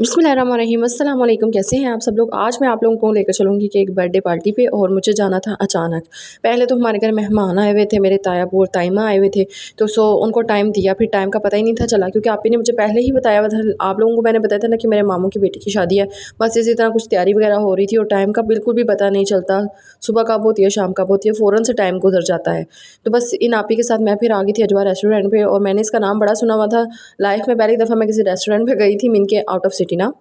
बिस्मिल्लाहिर्रहमानिर्रहीम अस्सलाम वालेकुम। कैसे हैं आप सब लोग। आज मैं आप लोगों को लेकर चलूँगी कि एक बर्थडे पार्टी पे, और मुझे जाना था अचानक। पहले तो हमारे घर मेहमान आए हुए थे, मेरे ताया और ताईमा आए हुए थे, तो उनको टाइम दिया, फिर टाइम का पता ही नहीं था चला, क्योंकि आपी ने मुझे पहले ही बताया हुआ था। आप लोगों को मैंने बताया था ना कि मेरे मामू की बेटी की शादी है, बस इसी तरह कुछ तैयारी वगैरह हो रही थी, और टाइम का बिल्कुल भी पता नहीं चलता, सुबह कब होती है शाम कब होती है, फ़ौरन से टाइम गुजर जाता है। तो बस इन आपी के साथ मैं फिर आ गई थी अजवा रेस्टोरेंट पे, और मैंने इसका नाम बड़ा सुना हुआ था। लाइफ में पहली दफ़ा मैं किसी रेस्टोरेंट पे गई थी, मीन के आउट ऑफ सिटी ना।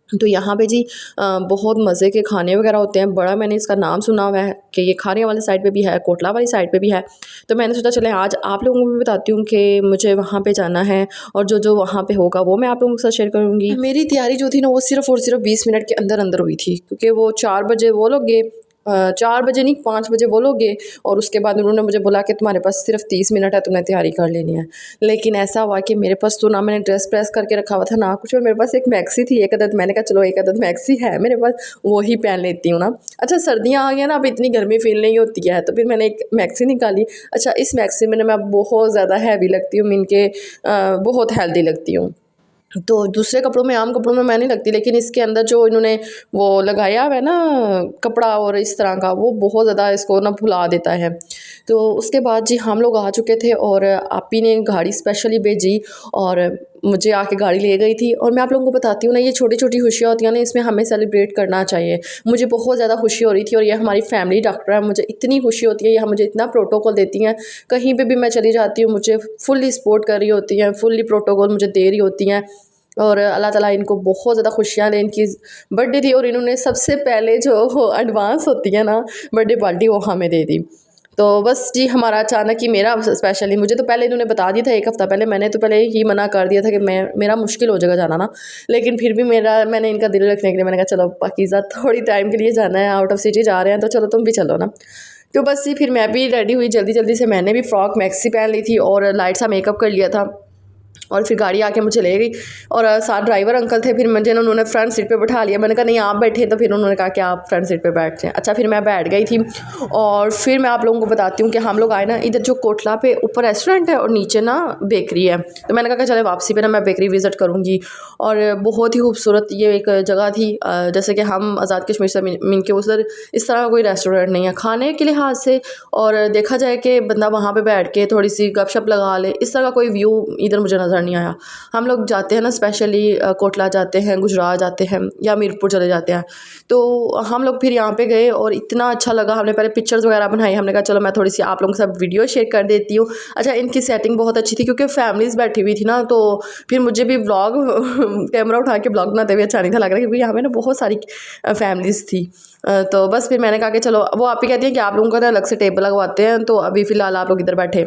तो यहाँ पे जी बहुत मज़े के खाने वगैरह होते हैं। बड़ा मैंने इसका नाम सुना हुआ है कि ये खाने वाली साइड पे भी है, कोटला वाली साइड पे भी है। तो मैंने सोचा चले आज आप लोगों को भी बताती हूँ कि मुझे वहाँ पे जाना है, और जो जो वहाँ पे होगा वो मैं आप लोगों के साथ शेयर करूँगी। मेरी तैयारी जो थी ना, वो सिर्फ़ और सिर्फ 20 मिनट के अंदर अंदर हुई थी, क्योंकि वो 4 बजे वो लोग गए, 4 बजे नहीं 5 बजे वो लोग गए, और उसके बाद उन्होंने मुझे बोला कि तुम्हारे पास सिर्फ 30 मिनट है, तुम्हें तैयारी कर लेनी है। लेकिन ऐसा हुआ कि मेरे पास तो ना मैंने ड्रेस प्रेस करके रखा हुआ था ना कुछ, और मेरे पास एक मैक्सी थी एक अदद। मैंने कहा चलो एक अदद मैक्सी है मेरे पास, वो ही पहन लेती हूँ ना। अच्छा सर्दियाँ आ गई ना, अब इतनी गर्मी फील नहीं होती है, तो फिर मैंने एक मैक्सी निकाली। अच्छा इस मैक्सी में ना मैं बहुत ज़्यादा हैवी लगती हूँ, मीन के बहुत हेल्दी लगती हूँ। तो दूसरे कपड़ों में, आम कपड़ों में मैं नहीं लगती, लेकिन इसके अंदर जो इन्होंने वो लगाया हुआ है ना कपड़ा और इस तरह का, वो बहुत ज़्यादा इसको ना फुला देता है। तो उसके बाद जी हम लोग आ चुके थे, और आपी ने गाड़ी स्पेशली भेजी और मुझे आके गाड़ी ले गई थी। और मैं आप लोगों को बताती हूँ ना, ये छोटी छोटी खुशियाँ होती हैं ना, इसमें हमें सेलिब्रेट करना चाहिए। मुझे बहुत ज़्यादा खुशी हो रही थी, और ये हमारी फैमिली डॉक्टर है, मुझे इतनी खुशी होती है, ये मुझे इतना प्रोटोकॉल देती हैं। कहीं पे भी मैं चली जाती हूँ मुझे फुल्ली सपोर्ट कर रही होती हैं, फुल्ली प्रोटोकॉल मुझे दे रही होती हैं। और अल्लाह ताला इनको बहुत ज़्यादा खुशियाँ दें। इनकी बर्थडे थी, और इन्होंने सबसे पहले जो एडवांस होती है ना बर्थडे पार्टी, वो हमें दे दी। तो बस जी हमारा अचानक ही, मेरा स्पेशली, मुझे तो पहले इन्होंने बता दिया था एक हफ़्ता पहले, मैंने तो पहले ही मना कर दिया था कि मेरा मुश्किल हो जाएगा जाना ना। लेकिन फिर भी मैंने इनका दिल रखने के लिए मैंने कहा चलो पाकीज़ा थोड़ी टाइम के लिए जाना है, आउट ऑफ सिटी जा रहे हैं, तो चलो तुम भी चलो ना। तो बस जी फिर मैं भी रेडी हुई जल्दी जल्दी से, मैंने भी फ्रॉक मैक्सी पहन ली थी और लाइट सा मेकअप कर लिया था। और फिर गाड़ी आके मुझे ले गई, और साथ ड्राइवर अंकल थे, फिर मुझे उन्होंने फ्रंट सीट पे बैठा लिया। मैंने कहा नहीं आप बैठे, तो फिर उन्होंने कहा कि आप फ्रंट सीट पे बैठ जाएं। अच्छा फिर मैं बैठ गई थी, और फिर मैं आप लोगों को बताती हूँ कि हम लोग आए ना, इधर जो कोटला पे ऊपर रेस्टोरेंट है और नीचे ना बेकरी है, तो मैंने कहा कि चले वापसी पे ना मैं बेकरी विज़िट करूँगी। और बहुत ही खूबसूरत ये एक जगह थी, जैसे कि हम आज़ाद कश्मीर से मिल के उधर इस तरह का कोई रेस्टोरेंट नहीं है खाने के लिहाज से, और देखा जाए कि बंदा वहाँ पे बैठ के थोड़ी सी गपशप लगा ले, इस तरह का कोई व्यू इधर मुझे नज़र नहीं आया। हम लोग जाते हैं ना स्पेशली कोटला जाते हैं, गुजरात जाते हैं, या मीरपुर चले जाते हैं। तो हम लोग फिर यहाँ पे गए, और इतना अच्छा लगा। हमने पहले पिक्चर्स वगैरह बनाई, हमने कहा चलो मैं थोड़ी सी आप लोगों के साथ वीडियो शेयर कर देती हूँ। अच्छा इनकी सेटिंग बहुत अच्छी थी, क्योंकि फैमिलीज़ बैठी हुई थी ना, तो फिर मुझे भी व्लॉग कैमरा उठा के ब्लॉग बनाते हुए अच्छा नहीं था लग रहा, क्योंकि यहाँ पे ना बहुत सारी फैमिलीज़ थी। तो बस फिर मैंने कहा कि चलो, वो आप ही कहती हैं कि आप लोगों का ना अलग से टेबल लगवाते हैं, तो अभी फ़िलहाल आप लोग इधर बैठे।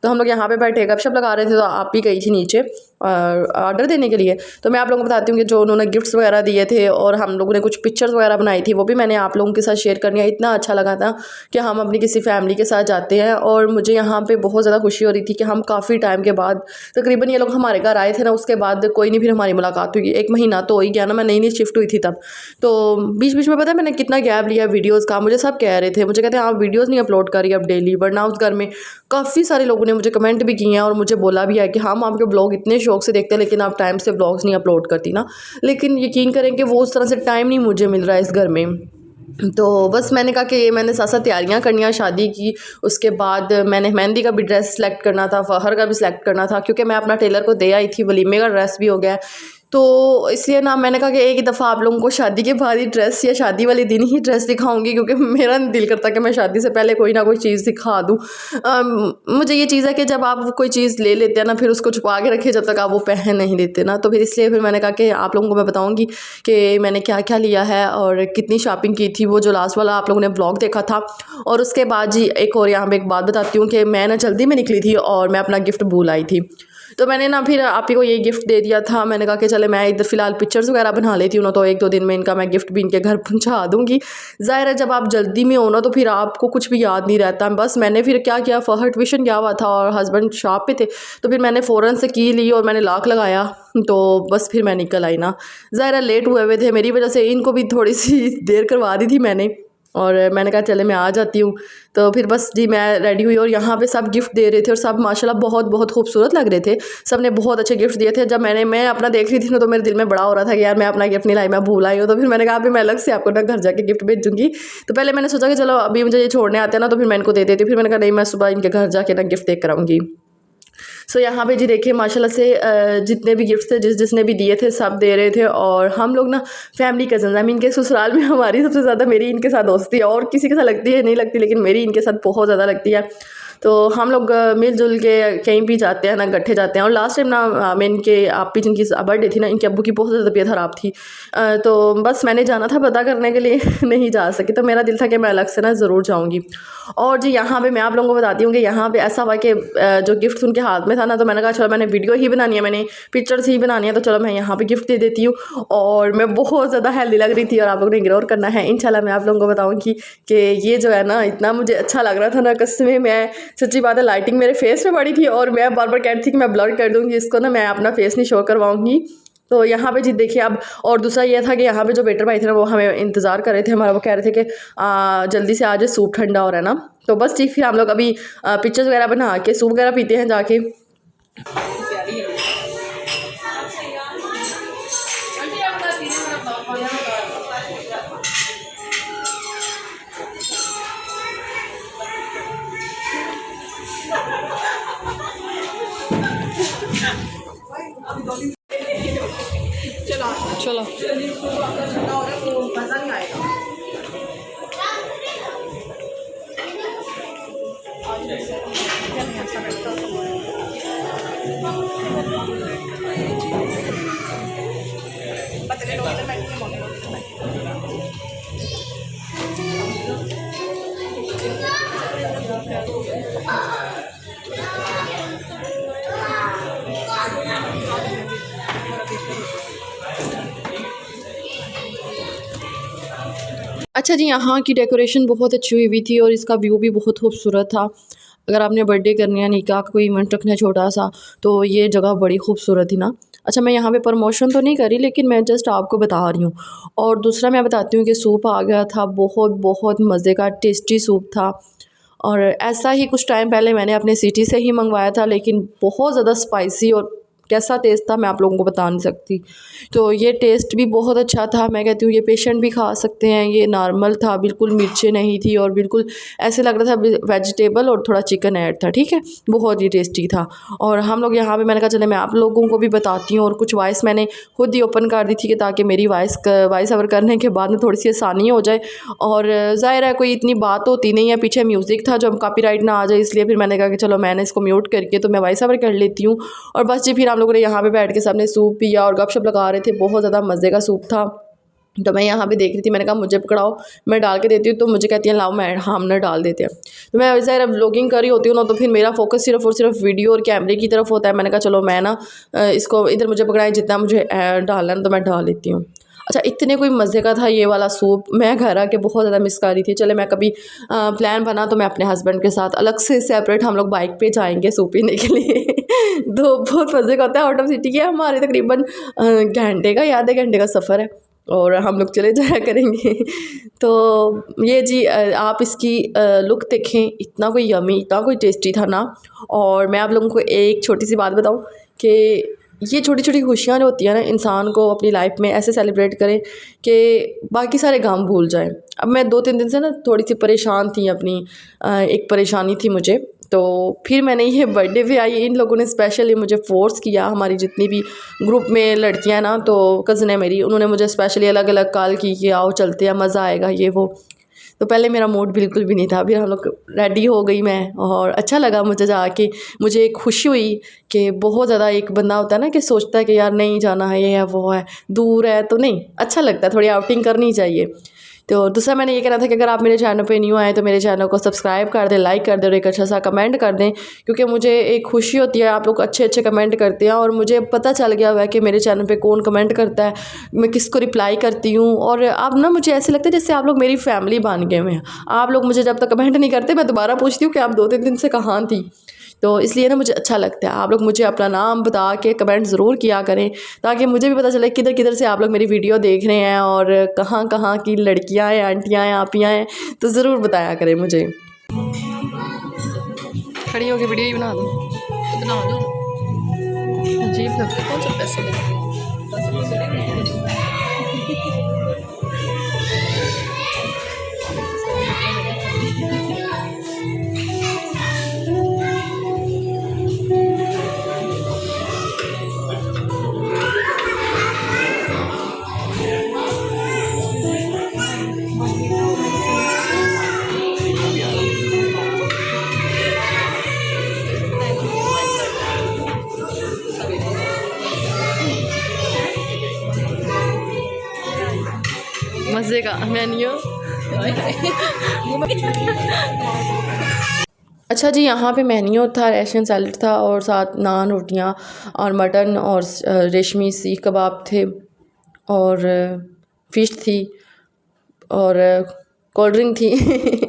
तो हम लोग यहाँ पे बैठे गपशप लगा रहे थे, तो आप ही गई थी नीचे ऑर्डर देने के लिए। तो मैं आप लोगों को बताती हूँ कि जो उन्होंने गिफ्ट्स वगैरह दिए थे, और हम लोगों ने कुछ पिक्चर्स वगैरह बनाई थी, वो भी मैंने आप लोगों के साथ शेयर करनी है। इतना अच्छा लगा था कि हम अपनी किसी फैमिली के साथ जाते हैं, और मुझे यहाँ पे बहुत ज़्यादा खुशी हो रही थी कि हम काफ़ी टाइम के बाद, तकरीबन ये लोग हमारे घर आए थे ना, उसके बाद कोई नहीं फिर हमारी मुलाकात हुई। 1 महीना तो हो ही गया ना, मैं नई नई शिफ्ट हुई थी तब। तो बीच बीच में पता है मैंने कितना गैप लिया वीडियोज़ का। मुझे सब कह रहे थे, मुझे कहते हैं आप वीडियोज़ नहीं अपलोड कर रही अब डेली, वरना उस घर में काफ़ी सारे लोगों ने मुझे कमेंट भी किए हैं, और मुझे बोला भी है कि हम आपके ब्लॉग इतने शौक से देखते हैं, लेकिन आप टाइम से ब्लॉग्स नहीं अपलोड करती ना। लेकिन यकीन करें कि वो उस तरह से टाइम नहीं मुझे मिल रहा है इस घर में। तो बस मैंने कहा कि ये मैंने साथ साथ तैयारियां करनी है शादी की। उसके बाद मैंने मेहंदी का भी ड्रेस सेलेक्ट करना था, फहर का भी सिलेक्ट करना था, क्योंकि मैं अपना टेलर को दे आई थी, वलीमे का ड्रेस भी हो गया है। तो इसलिए ना मैंने कहा कि एक ही दफ़ा आप लोगों को शादी के बाद ही ड्रेस, या शादी वाले दिन ही ड्रेस दिखाऊंगी, क्योंकि मेरा दिल करता कि मैं शादी से पहले कोई ना कोई चीज़ दिखा दूँ। मुझे ये चीज़ है कि जब आप कोई चीज़ ले लेते हैं ना, फिर उसको छुपा के रखिए जब तक आप वो पहन नहीं लेते ना। तो फिर इसलिए फिर मैंने कहा कि आप लोगों को मैं बताऊँगी कि मैंने क्या क्या लिया है और कितनी शॉपिंग की थी, वो जो लास्ट वाला आप लोगों ने ब्लॉग देखा था। और उसके बाद जी एक और यहाँ पे एक बात बताती हूँ कि मैं ना जल्दी में निकली थी, और मैं अपना गिफ्ट भूल आई थी। तो मैंने ना फिर आप ही को ये गिफ्ट दे दिया था। मैंने कहा कि चले मैं इधर फ़िलहाल पिक्चर्स वगैरह बना लेती हूँ ना, तो 1-2 दिन में इनका मैं गिफ्ट भी इनके घर पहुँचा दूँगी। ज़ाहिर है जब आप जल्दी में हो ना, तो फिर आपको कुछ भी याद नहीं रहता। बस मैंने फिर क्या किया, फ़हर ट्यूशन गया हुआ था और हस्बैंड शॉप पे थे, तो फिर मैंने फ़ौरन से की ली और मैंने लॉक लगाया। तो बस फिर मैं निकल आई ना। ज़ाहिर है लेट हुए हुए थे, मेरी वजह से इनको भी थोड़ी सी देर करवा दी थी मैंने। और मैंने कहा चले मैं आ जाती हूँ। तो फिर बस जी मैं रेडी हुई और यहाँ पे सब गिफ्ट दे रहे थे और सब माशाल्लाह बहुत बहुत खूबसूरत लग रहे थे। सब ने बहुत अच्छे गिफ्ट दिए थे। जब मैं अपना देख रही थी ना तो मेरे दिल में बड़ा हो रहा था कि यार मैं अपना गिफ्ट नहीं लाई, मैं भूल आई हूँ। तो फिर मैंने कहा अभी मैं अलग से आपको ना घर जाके गिफ्ट भेजूँगी। तो पहले मैंने सोचा कि चलो अभी मुझे ये छोड़ने आते हैं ना तो फिर मैं इनको दे देती। फिर मैंने कहा नहीं, मैं सुबह इनके घर जाके ना गिफ्ट देख कर आऊँगी। सो यहाँ पे जी देखिए माशाल्लाह से जितने भी गिफ्ट्स थे जिसने भी दिए थे सब दे रहे थे। और हम लोग ना फैमिली कज़न्स, आई मीन के ससुराल में हमारी सबसे ज़्यादा मेरी इनके साथ दोस्ती है। और किसी के साथ लगती है नहीं लगती, लेकिन मेरी इनके साथ बहुत ज़्यादा लगती है। तो हम लोग मिलजुल के कहीं भी जाते हैं ना, इकट्ठे जाते हैं। और लास्ट टाइम ना मैं इनके आप भी जिनकी बर्थडे थी ना, इनके अब्बू की बहुत ज़्यादा तबीयत ख़राब थी। तो बस मैंने जाना था पता करने के लिए नहीं जा सकी। तो मेरा दिल था कि मैं अलग से ना ज़रूर जाऊँगी। और जी यहाँ पे मैं आप लोगों को बताती हूँ कि यहाँ पे ऐसा हुआ कि जो गिफ्ट उनके हाथ में था ना, तो मैंने कहा चलो मैंने वीडियो ही बनानी है, मैंने पिक्चर्स ही बनानी है, तो चलो मैं यहाँ पे गिफ्ट दे देती हूँ। और मैं बहुत ज़्यादा हेल्दी लग रही थी और आप लोगों ने इग्नोर करना है। इंशाल्लाह मैं आप लोगों को बताऊँगी कि ये जो है ना इतना मुझे अच्छा लग रहा था ना, कसम मैं सच्ची बात है, लाइटिंग मेरे फेस पे पड़ी थी और मैं बार बार कह रही थी कि मैं ब्लर कर दूँगी इसको ना, मैं अपना फेस नहीं शो करवाऊँगी। तो यहाँ पे जी देखिए अब, और दूसरा ये था कि यहाँ पे जो वेटर भाई थे ना वो हमें इंतज़ार कर रहे थे हमारा। वो कह रहे थे कि जल्दी से आ जाए, सूप ठंडा हो रहा है ना। तो बस ठीक, फिर हम लोग अभी पिक्चर्स वगैरह बना के सूप वगैरह पीते हैं जाके। चलो अच्छा जी, यहाँ की डेकोरेशन बहुत अच्छी हुई हुई थी और इसका व्यू भी बहुत खूबसूरत था। अगर आपने बर्थडे करनी है, निकाह का कोई इवेंट रखना है छोटा सा, तो ये जगह बड़ी खूबसूरत थी ना। अच्छा मैं यहाँ पे प्रमोशन तो नहीं करी, लेकिन मैं जस्ट आपको बता रही हूँ। और दूसरा मैं बताती हूँ कि सूप आ गया था, बहुत बहुत मज़े का टेस्टी सूप था। और ऐसा ही कुछ टाइम पहले मैंने अपने सिटी से ही मंगवाया था, लेकिन बहुत ज़्यादा स्पाइसी और कैसा टेस्ट था मैं आप लोगों को बता नहीं सकती। तो ये टेस्ट भी बहुत अच्छा था, मैं कहती हूँ ये पेशेंट भी खा सकते हैं। ये नॉर्मल था, बिल्कुल मिर्चें नहीं थी और बिल्कुल ऐसे लग रहा था वेजिटेबल और थोड़ा चिकन ऐड था, ठीक है, बहुत ही टेस्टी था। और हम लोग यहाँ पे मैंने कहा चले मैं आप लोगों को भी बताती हूँ। और कुछ वॉइस मैंने खुद ही ओपन कर दी थी कि ताकि मेरी वॉइस ओवर करने के बाद में थोड़ी सी आसानी हो जाए। और ज़ाहिर है कोई इतनी बात होती नहीं है, पीछे म्यूज़िक था जो हम कॉपीराइट ना आ जाए, इसलिए फिर मैंने कहा कि चलो मैंने इसको म्यूट करके तो मैं वॉइस ओवर कर लेती हूँ। और बस जी फिर हम लोगों ने यहाँ पे बैठ के सबने सूप पिया और गपशप लगा रहे थे, बहुत ज़्यादा मज़े का सूप था। तो मैं यहाँ पे देख रही थी, मैंने कहा मुझे पकड़ाओ मैं डाल के देती हूँ। तो मुझे कहती हैं लाओ मैं हम ना डाल देते हैं। तो मैं वैसे व्लॉगिंग कर रही होती हूँ ना, तो फिर मेरा फोकस सिर्फ और सिर्फ वीडियो और कैमरे की तरफ होता है। मैंने कहा चलो मैं ना इसको इधर मुझे पकड़ाएं, जितना मुझे डालना है तो मैं डाल लेती हूँ। अच्छा इतने कोई मज़े का था ये वाला सूप, मैं घर आके बहुत ज़्यादा मिस कर रही थी। चले मैं कभी प्लान बना तो मैं अपने हस्बैंड के साथ अलग से सेपरेट हम लोग बाइक पे जाएंगे सूप पीने के लिए तो बहुत मज़े का होता है। आउट ऑफ सिटी के हमारे तकरीबन घंटे का या आधे घंटे का सफ़र है और हम लोग चले जाया करेंगे तो ये जी आप इसकी लुक देखें, इतना कोई यमी, इतना कोई टेस्टी था ना। और मैं आप लोगों को एक छोटी सी बात बताऊं कि ये छोटी छोटी खुशियाँ जो होती हैं ना, इंसान को अपनी लाइफ में ऐसे सेलिब्रेट करें कि बाकी सारे काम भूल जाएं। अब मैं 2-3 दिन से ना थोड़ी सी परेशान थी, अपनी एक परेशानी थी मुझे। तो फिर मैंने ये बर्थडे पे आई, इन लोगों ने स्पेशली मुझे फ़ोर्स किया, हमारी जितनी भी ग्रुप में लड़कियां ना, तो कज़न है मेरी, उन्होंने मुझे स्पेशली अलग अलग कॉल की कि आओ चलते हैं, मज़ा आएगा ये वो। तो पहले मेरा मूड बिल्कुल भी नहीं था, फिर हम लोग रेडी हो गई मैं और अच्छा लगा मुझे जाके। मुझे एक खुशी हुई कि बहुत ज़्यादा, एक बंदा होता है ना कि सोचता है कि यार नहीं जाना है, ये है वो है, दूर है तो नहीं अच्छा लगता है, थोड़ी आउटिंग करनी चाहिए। तो दूसरा मैंने ये कहना था कि अगर आप मेरे चैनल पे न्यू आए तो मेरे चैनल को सब्सक्राइब कर दें, लाइक कर दें और एक अच्छा सा कमेंट कर दें, क्योंकि मुझे एक खुशी होती है आप लोग अच्छे अच्छे कमेंट करते हैं और मुझे पता चल गया हुआ है कि मेरे चैनल पे कौन कमेंट करता है, मैं किसको रिप्लाई करती हूँ। और अब ना मुझे ऐसे लगता है जैसे आप लोग मेरी फैमिली बन गए हुए हैं। आप लोग मुझे जब तक कमेंट नहीं करते मैं दोबारा पूछती हूँ कि आप 2-3 दिन से कहाँ थी। तो इसलिए ना मुझे अच्छा लगता है। आप लोग मुझे अपना नाम बता के कमेंट ज़रूर किया करें ताकि मुझे भी पता चले किधर किधर से आप लोग मेरी वीडियो देख रहे हैं और कहाँ कहाँ की लड़कियाँ हैं, आंटियाँ हैं, आपियाँ हैं, तो ज़रूर बताया करें मुझे। खड़ी होकर वीडियो ही बना दो अजीब लगता है। कौन सा पैसे देंगे? मज़े का मेन्यू। अच्छा जी, यहाँ पे मेन्यू था, रेशन सैलड था और साथ नान, रोटियाँ और मटन और रेशमी सीख कबाब थे और फ़िश थी और कोल्ड ड्रिंक थी।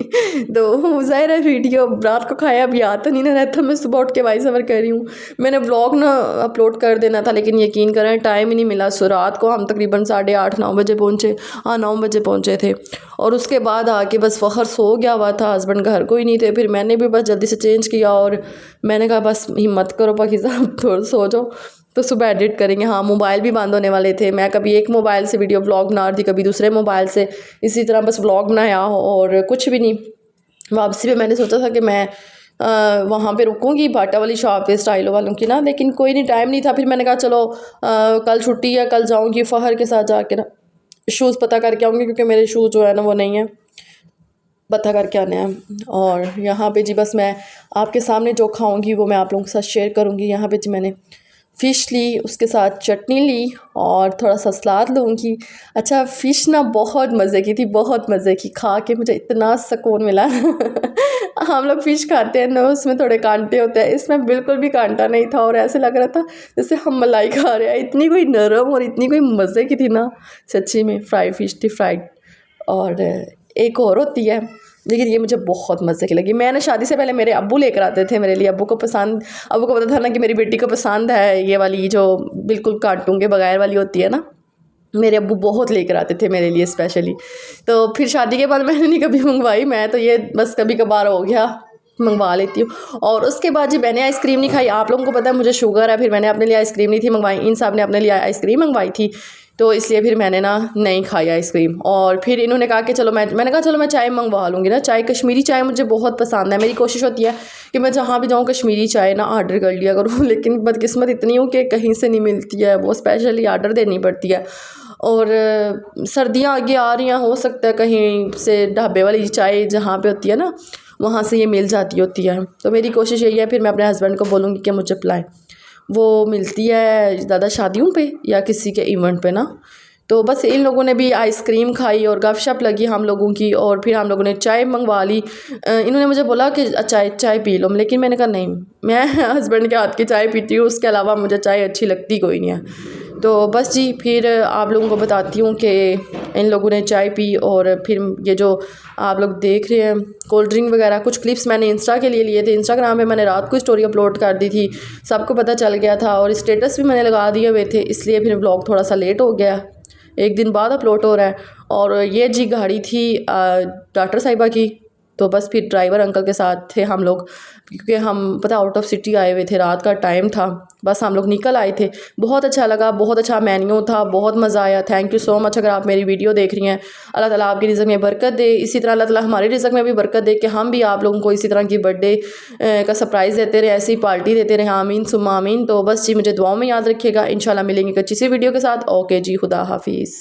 तो ज़ाहिर है वीडियो रात को खाया अब याद तो नहीं ना रहता। मैं सुबह उठ के वॉइस ओवर कर रही हूँ। मैंने व्लॉग ना अपलोड कर देना था लेकिन यकीन करें टाइम ही नहीं मिला। सो रात को हम तकरीबन 8:30-9 बजे पहुँचे। 9 बजे पहुँचे थे और उसके बाद आके बस फ़खर सो गया हुआ था, हस्बैंड घर कोई नहीं थे। फिर मैंने भी बस जल्दी से चेंज किया और मैंने कहा बस हिम्मत करो पाकि साहब थोड़ा सो जाओ, तो सुबह एडिट करेंगे। हाँ, मोबाइल भी बंद होने वाले थे। मैं कभी एक मोबाइल से वीडियो व्लॉग बना रही थी, कभी दूसरे मोबाइल से, इसी तरह बस व्लॉग बनाया और कुछ भी नहीं। वापसी पे मैंने सोचा था कि मैं वहाँ पे रुकूंगी बाटा वाली शॉप पे स्टाइलो वालों की ना, लेकिन कोई नहीं, टाइम नहीं था। फिर मैंने कहा चलो कल छुट्टी है, कल जाऊँगी फ़हर के साथ जाके ना शूज़ पता करके आऊँगी क्योंकि मेरे शूज़ जो है ना वो नहीं है, पता करके आने हैं। और यहाँ पे जी बस मैं आपके सामने जो खाऊंगी वो मैं आप लोगों के साथ शेयर करूँगी। यहाँ पे जी मैंने फ़िश ली, उसके साथ चटनी ली और थोड़ा सा सलाद लूँगी। अच्छा, फ़िश ना बहुत मज़े की थी, बहुत मज़े की, खा के मुझे इतना सुकून मिला। हम लोग फ़िश खाते हैं ना, उसमें थोड़े कांटे होते हैं, इसमें बिल्कुल भी कांटा नहीं था और ऐसे लग रहा था जैसे हम मलाई खा रहे हैं। इतनी कोई नरम और इतनी कोई मज़े की थी ना, सच्ची में। फ्राई फ़िश थी, फ्राइड। और एक और होती है लेकिन ये मुझे बहुत मज़े की लगी। मैंने शादी से पहले मेरे अब्बू लेकर आते थे मेरे लिए। अब्बू को पता था ना कि मेरी बेटी को पसंद है ये वाली जो बिल्कुल कांटों के बगैर वाली होती है ना, मेरे अब्बू बहुत लेकर आते थे मेरे लिए स्पेशली। तो फिर शादी के बाद मैंने नहीं कभी मंगवाई, मैं तो ये बस कभी कभार हो गया मंगवा लेती हूँ। और उसके बाद जी मैंने आइसक्रीम नहीं खाई। आप लोगों को पता है मुझे शुगर है, फिर मैंने अपने लिए आइसक्रीम नहीं थी मंगवाई, इन साहब ने अपने लिए आइसक्रीम मंगवाई थी, तो इसलिए फिर मैंने ना नहीं खाई आइसक्रीम। और फिर इन्होंने कहा कि चलो मैंने कहा चलो मैं चाय मंगवा लूँगी ना। चाय, कश्मीरी चाय मुझे बहुत पसंद है। मेरी कोशिश होती है कि मैं जहाँ भी जाऊँ कश्मीरी चाय ना ऑर्डर कर लिया करूँ, लेकिन बदकिस्मत इतनी हूँ कि कहीं से नहीं मिलती है, वो स्पेशली ऑर्डर देनी पड़ती है। और सर्दियाँ आगे आ रही हैं, हो सकता है कहीं से ढाबे वाली चाय जहाँ पे होती है ना वहाँ से ये मिल जाती होती है। तो मेरी कोशिश यही है, फिर मैं अपने हस्बैंड को बोलूँगी कि मुझे पिलाएं। वो मिलती है ज़्यादा शादियों पे या किसी के इवेंट पे ना। तो बस इन लोगों ने भी आइसक्रीम खाई और गपशप लगी हम लोगों की और फिर हम लोगों ने चाय मंगवा ली। इन्होंने मुझे बोला कि चाय पी लो, लेकिन मैंने कहा नहीं, मैं हस्बैंड के हाथ की चाय पीती हूँ, उसके अलावा मुझे चाय अच्छी लगती कोई नहीं है। तो बस जी फिर आप लोगों को बताती हूँ कि इन लोगों ने चाय पी और फिर ये जो आप लोग देख रहे हैं कोल्ड ड्रिंक वगैरह, कुछ क्लिप्स मैंने इंस्टा के लिए लिए थे। इंस्टाग्राम पे मैंने रात को स्टोरी अपलोड कर दी थी, सबको पता चल गया था और स्टेटस भी मैंने लगा दिए हुए थे, इसलिए फिर व्लॉग थोड़ा सा लेट हो गया, एक दिन बाद अपलोड हो रहा है। और ये जी गाड़ी थी डॉक्टर साहिबा की, तो बस फिर ड्राइवर अंकल के साथ थे हम लोग, क्योंकि हम पता आउट ऑफ सिटी आए हुए थे, रात का टाइम था, बस हम लोग निकल आए थे। बहुत अच्छा लगा, बहुत अच्छा मेन्यू था, बहुत मज़ा आया। Thank you so much. अगर आप मेरी वीडियो देख रही हैं, अल्लाह ताला आपकी रिज़्क़ में बरकत दे, इसी तरह अल्लाह ताला हमारे रिज़्क़ में भी बरकत दे कि हम भी आप लोगों को इसी तरह की बर्थडे का सरप्राइज़ देते रहे, ऐसी पार्टी देते रहे। आमीन सुम्मा आमीन। तो बस जी मुझे दुआओं में याद रखिएगा। इंशाल्लाह मिलेंगे एक अच्छी सी वीडियो के साथ। ओके जी, खुदा हाफिज़।